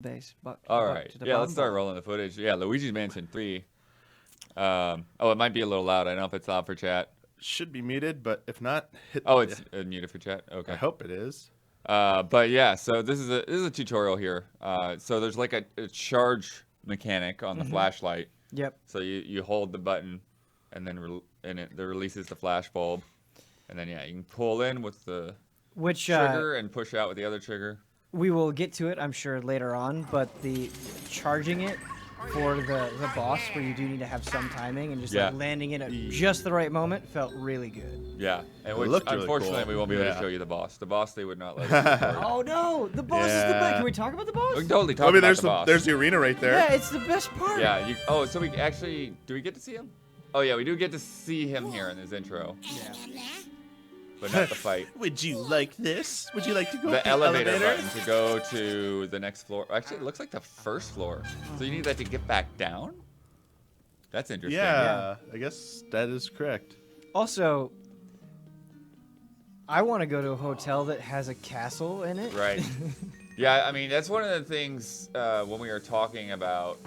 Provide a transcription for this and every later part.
base. All right. Yeah, let's start rolling the footage. Yeah, Luigi's Mansion 3. Oh, it might be a little loud. I don't know if it's loud for chat. Should be muted, but if not, hit. Oh, it's muted for chat. Okay. I hope it is. But yeah, so this is a tutorial here. So there's like a charge mechanic on the flashlight. Yep. So you hold the button, and then it releases the flash bulb, and then yeah, you can pull in with the trigger and push out with the other trigger. We will get to it, I'm sure, later on. But the charging it for the boss, where you do need to have some timing and just like landing it at just the right moment, felt really good. Yeah, and which, looked really unfortunately cool. we won't be able to show you the boss. The boss they would not let us record. Oh no, the boss is the best. Can we talk about the boss? We can totally talk I mean, about there's the boss. there's the arena right there. Yeah, it's the best part. Yeah. So we actually do we get to see him? Oh yeah, we do get to see him here in his intro. Yeah. But not the fight. Would you like this? Would you like to go? The elevator button to go to the next floor. Actually, it looks like the first floor. So you need that to get back down? That's interesting. Yeah, I guess that is correct. Also, I want to go to a hotel that has a castle in it. Right. Yeah, I mean, that's one of the things when we were talking about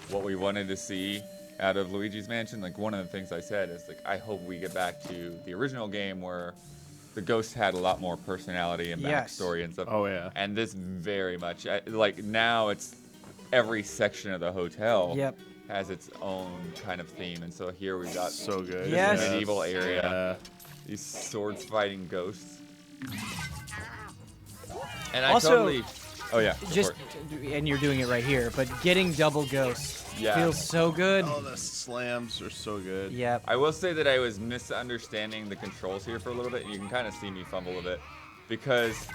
what we wanted to see out of Luigi's Mansion. Like, one of the things I said is, like, I hope we get back to the original game where the ghosts had a lot more personality and backstory and stuff. Oh, yeah. And this very much, like, now it's every section of the hotel has its own kind of theme. And so here we've got so good. Yes. This medieval area. Yeah. These swords fighting ghosts. And Also, oh yeah. Just and you're doing it right here, but getting double ghosts feels so good. Oh, the slams are so good. Yep. I will say that I was misunderstanding the controls here for a little bit. You can kind of see me fumble a bit because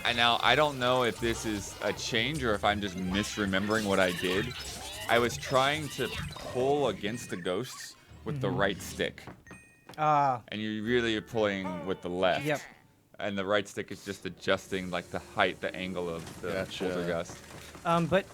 I don't know if this is a change or if I'm just misremembering what I did. I was trying to pull against the ghosts with the right stick. And you really are pulling with the left. Yep. And the right stick is just adjusting like the height, the angle of the poltergust. But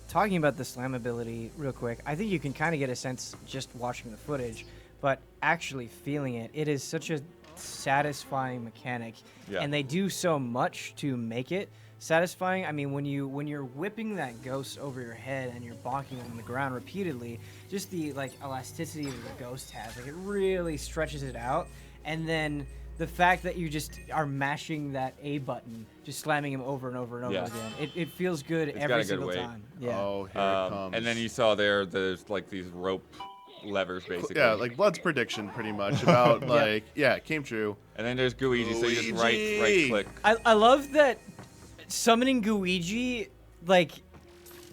talking about the slam ability real quick, I think you can kind of get a sense just watching the footage, but actually feeling it. It is such a satisfying mechanic, and they do so much to make it satisfying. I mean, when you're whipping that ghost over your head and you're bonking on the ground repeatedly, just the like elasticity that the ghost has, like it really stretches it out, and then the fact that you just are mashing that A button, just slamming him over and over and over again. It feels good every single time. Yeah. Oh, here it comes. And then you saw there's like these rope levers basically. Yeah, like Blood's prediction pretty much about like, it came true. And then there's Gooigi, so you just right click. I love that summoning Gooigi, like,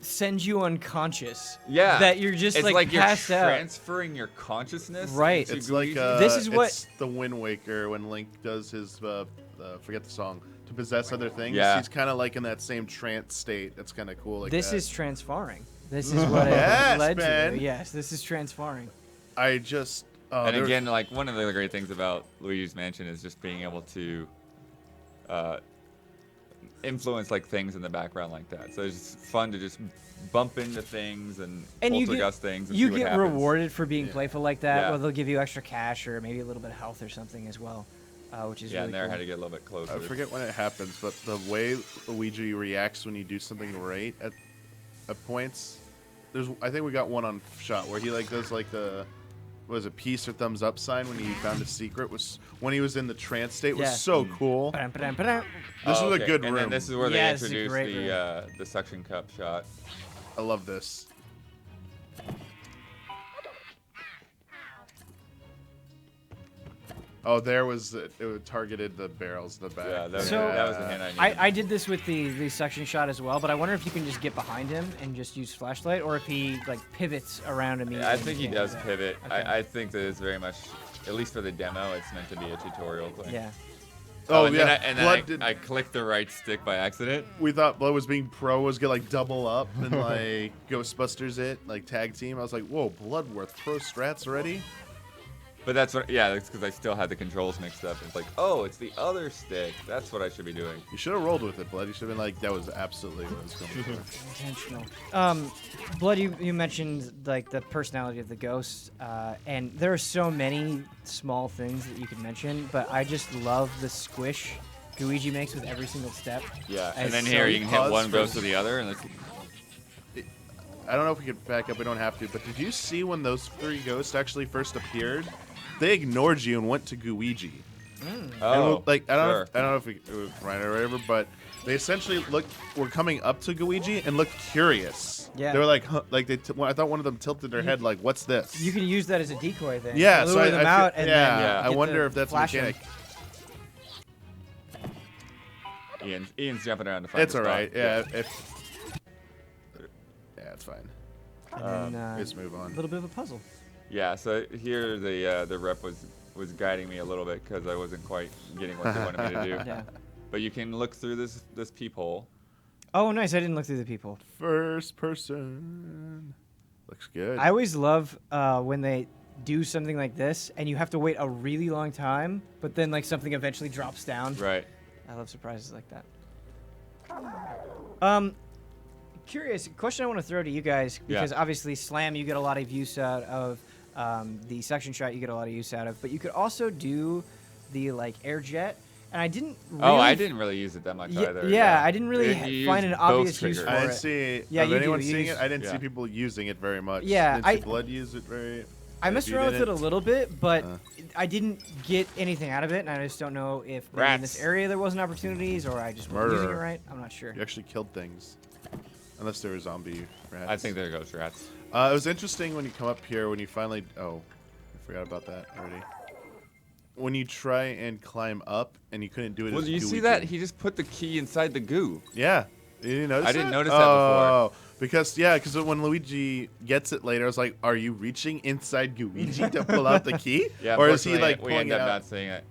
sends you unconscious. Yeah. That you're just it's like you're passed out. transferring your consciousness. Right. It's Gooigi. like This is what it's the Wind Waker when Link does his forget the song to possess other things. Yeah. He's kind of like in that same trance state. That's kind of cool. Like this that. is transferring. This is what it led to. Yes, this is transferring. I just and again, like one of the great things about Luigi's Mansion is just being able to influence like things in the background like that. So it's fun to just bump into things and poltergust things. And you see what get happens. rewarded for being playful like that. Yeah. Well, they'll give you extra cash or maybe a little bit of health or something as well, which is really and there cool. had to get a little bit closer. I forget when it happens, but the way Luigi reacts when you do something right at points. I think we got one on shot where he like does like the peace or thumbs up sign when he found a secret, was when he was in the trance state, was so cool. This is a good room. And then this is where they Yeah, this is a introduced the suction cup shot. I love this. Oh, there was it targeted the barrels in the back. Yeah, that was the hint I needed. I did this with the suction shot as well, but I wonder if you can just get behind him and just use flashlight, or if he like pivots around him. I think he does pivot. Okay. I think that it's very much, at least for the demo, it's meant to be a tutorial thing. Yeah. Oh, and yeah. then I clicked the right stick by accident. We thought Blood was being pro, was gonna like double up and like Ghostbusters it, like tag team. I was like, whoa, Bloodworth pro strats already? But that's what, that's because I still had the controls mixed up. It's like, oh, it's the other stick. That's what I should be doing. You should have rolled with it, Blood. You should have been like, that was absolutely what I was going for. Intentional. Blood, you mentioned like the personality of the ghosts, and there are so many small things that you could mention, but I just love the squish Gooigi makes with every single step. Yeah, And and then so here you you can hit pause one, for- goes to the other, and it's, I don't know if we could back up. We don't have to. But did you see when those 3 ghosts actually first appeared? They ignored you and went to Gooigi. oh, And, like I don't sure. know if it was right or whatever, but they essentially were coming up to Gooigi and looked curious. Yeah. They were like, huh, like I thought one of them tilted their head like, "What's this?" You can use that as a decoy then. Yeah, Lure so I them feel- out and yeah, then I get wonder the if that's a flash 'em. mechanic. Ian's jumping around to find It's the all spot. right. Yeah, yeah, it's fine. And then, Let's move a on. little bit of a puzzle. Yeah, so here the rep was guiding me a little bit because I wasn't quite getting what they wanted me to do. Yeah. But you can look through this peephole. Oh, nice. I didn't look through the people. First person. Looks good. I always love when they do something like this and you have to wait a really long time, but then like something eventually drops down. Right. I love surprises like that. Curious question I want to throw to you guys because obviously slam you get a lot of use out of, the suction shot you get a lot of use out of, but you could also do the like air jet, and I didn't. Really Oh, I didn't really use it that much either. Yeah, I didn't really You find used an both obvious use triggers. for I it. didn't see Yeah, of you do. anyone You seeing use- it. I didn't see Yeah. people using it very much. Yeah, didn't see Blood use it very. I if messed you around with it a didn't. little bit, but I didn't get anything out of it, and I just don't know if maybe in this Rats. area there wasn't opportunities, or I just wasn't using it Murderer. right. I'm not sure. You actually killed things, unless they were zombie rats. I think there goes rats. It was interesting when you come up here when you finally. Oh, I forgot about that already. When you try and climb up and you couldn't do it. Well, as do you see Gooigi. that? He just put the key inside the goo. Yeah. You didn't notice I didn't that? notice that before. Oh, because when Luigi gets it later, I was like, "Are you reaching inside Gooigi to pull out the key, Yeah, or is he unfortunately, like we pulling end it up out?" not seeing it.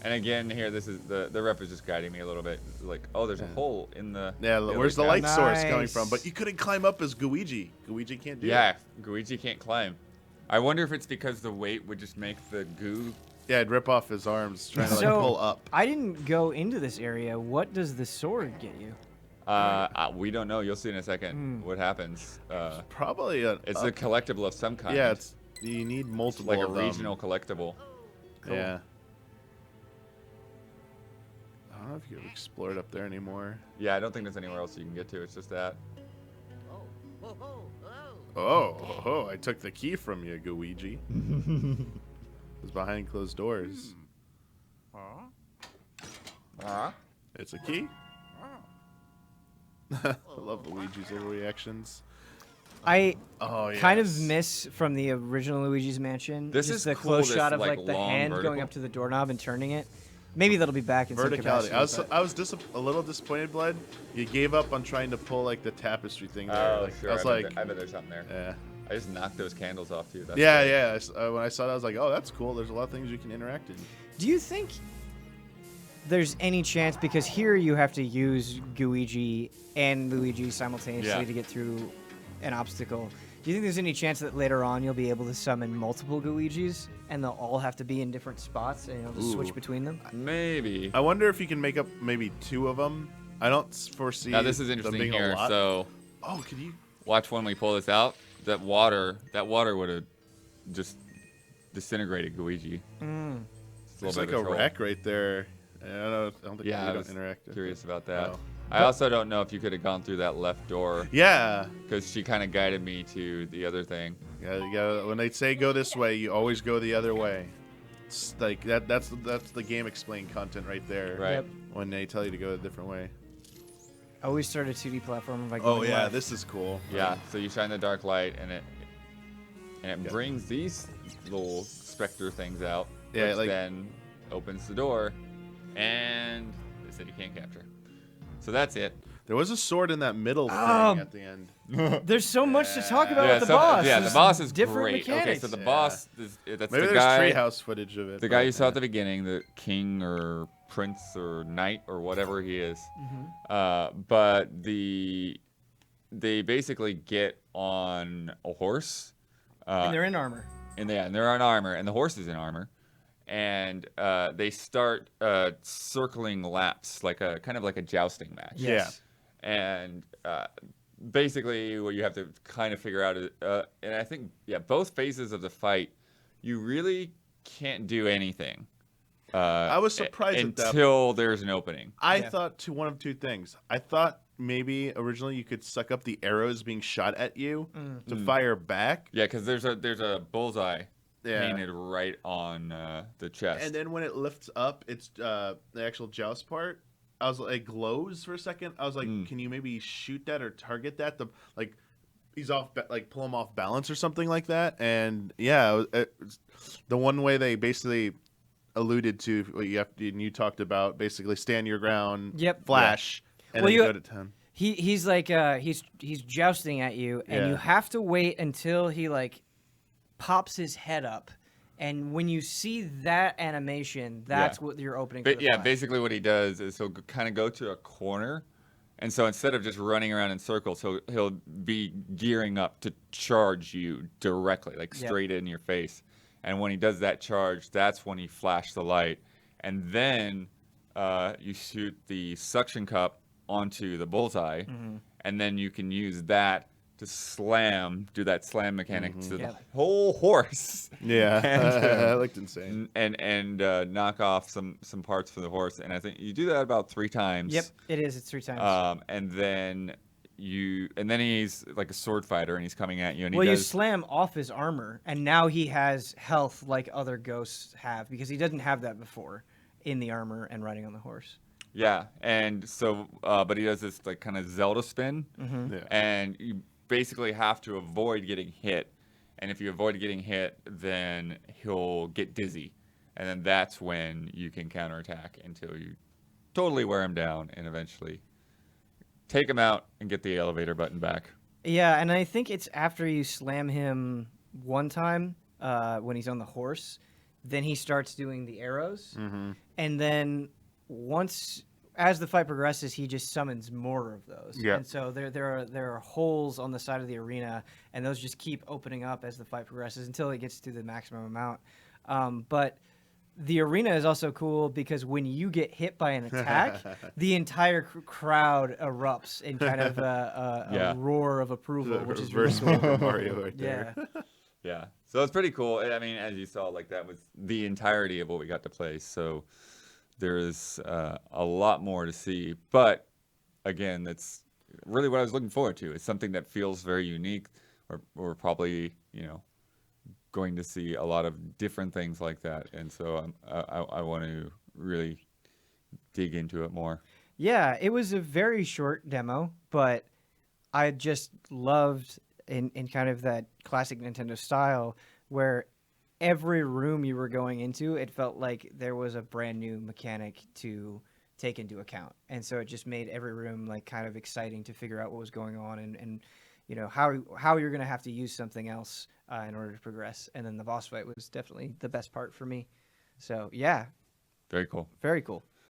And again, here this is the rep is just guiding me a little bit. It's like, oh, there's a hole in the. Yeah, other where's the cap. light source coming Nice. from? But you couldn't climb up as Gooigi. Gooigi can't do it. Yeah, Gooigi can't climb. I wonder if it's because the weight would just make the goo. Yeah, it'd rip off his arms trying to like So pull up. I didn't go into this area. What does the sword get you? We don't know. You'll see in a second what happens. Probably It's a collectible of some kind. yeah. It's you need It's multiple like a of them. regional collectible. Yeah. I don't know if you can explore it up there anymore. Yeah, I don't think there's anywhere else you can get to. It's just that. Oh, I took the key from you, Gooigi. It was behind closed doors. It's a key. I love Luigi's little reactions. I Oh yeah. kind of miss from the original Luigi's Mansion. This just is the cool, close this, shot of like, like the long hand going vertical. up to the doorknob and turning it. Maybe that'll be back in some Verticality. capacity. I was a little disappointed, Blood. You gave up on trying to pull like the tapestry thing there. Oh, Like, sure. I was like, I bet there's something there. yeah, I just knocked those candles off too. That's yeah, cool. yeah. When I saw that, I was like, oh, that's cool. There's a lot of things you can interact in. Do you think there's any chance, because here you have to use Gooigi and Luigi simultaneously Yeah. to get through an obstacle? Do you think there's any chance that later on you'll be able to summon multiple Gooigis and they'll all have to be in different spots and you'll just switch Ooh. between them? Maybe. I wonder if you can make up maybe 2 of them. I don't foresee. Now this is them interesting being here. A lot. So Oh, could you? watch when we pull this out. That water would have just disintegrated Gooigi. Mm. It's There's little like bit of a trouble. wrack right there. I don't think Yeah, we I don't was interact. with curious it. about that. Oh. I also don't know if you could have gone through that left door Yeah. because she kind of guided me to the other thing. Yeah, you gotta, when they say go this way, you always go the other way. It's like that's the game explained content right there. Right. Yep. When they tell you to go a different way. I always start a 2D platform by Oh going yeah, left. this is cool. Yeah. So you shine the dark light and it Yeah. brings these little specter things out. Yeah, which like- then opens the door, and they said you can't capture. So that's it. There was a sword in that middle Oh. thing at the end. There's so much to talk about Yeah, with the so- boss. yeah, the There's boss is different great. Okay, mechanics. so the Yeah. boss is that's Maybe the there's guy. treehouse footage of it. The guy but, you saw yeah. at the beginning, the king or prince or knight or whatever he is. But they basically get on a horse. And they're in armor. And they're on armor, and the horse is in armor. And they start circling laps, like a kind of like a jousting match. Yes. And basically, what you have to kind of figure out is, and I think, both phases of the fight, you really can't do anything I was surprised at that. until there's an opening. I Yeah. thought one of two things. I thought maybe originally you could suck up the arrows being shot at you to fire back. Yeah, because there's a bullseye Yeah. painted right on the chest. And then when it lifts up, it's the actual joust part. I was like, it glows for a second. I was like, can you maybe shoot that or target that? Like, he's off, like pull him off balance or something like that. And yeah, the one way they basically alluded to what you talked about, basically stand your ground, Yep. flash, and Well, then you- go to 10. He's like he's jousting at you, and Yeah. you have to wait until he like pops his head up, and when you see that animation, that's what you're opening. For the yeah, flash. basically what he does is he'll kind of go to a corner, and so instead of just running around in circles, he'll be gearing up to charge you directly, like Yep. straight in your face. And when he does that charge, that's when he flashes the light, and then you shoot the suction cup onto the bullseye, and then you can use that to do that slam mechanic to the Yep. whole horse. Yeah, And, that looked insane. and knock off some parts for the horse. And I think you do that about 3 times. Yep, it is. It's 3 times. And then he's like a sword fighter, and he's coming at you, and Well, he you does. slam off his armor, and now he has health like other ghosts have, because he didn't have that before in the armor and riding on the horse. Yeah, and so but he does this like kind of Zelda spin, Yeah. and you basically have to avoid getting hit. And if you avoid getting hit, then he'll get dizzy, and then that's when you can counterattack until you totally wear him down, and eventually take him out and get the elevator button back. Yeah, and I think it's after you slam him one time when he's on the horse, then he starts doing the arrows, and then as the fight progresses, he just summons more of those. Yeah. And so there are holes on the side of the arena, and those just keep opening up as the fight progresses until it gets to the maximum amount. But the arena is also cool because when you get hit by an attack, the entire crowd erupts in kind of a roar of approval, which is really Reverse cool. Paper Mario right there. Yeah. Yeah, so it's pretty cool. I mean, as you saw, like that was the entirety of what we got to play. So there's a lot more to see. But again, that's really what I was looking forward to. It's something that feels very unique. We're probably, going to see a lot of different things like that. And so I want to really dig into it more. Yeah, it was a very short demo, but I just loved in kind of that classic Nintendo style where every room you were going into, it felt like there was a brand new mechanic to take into account. And so it just made every room like kind of exciting to figure out what was going on and how you're going to have to use something else in order to progress. And then the boss fight was definitely the best part for me. So yeah, Very cool. very cool.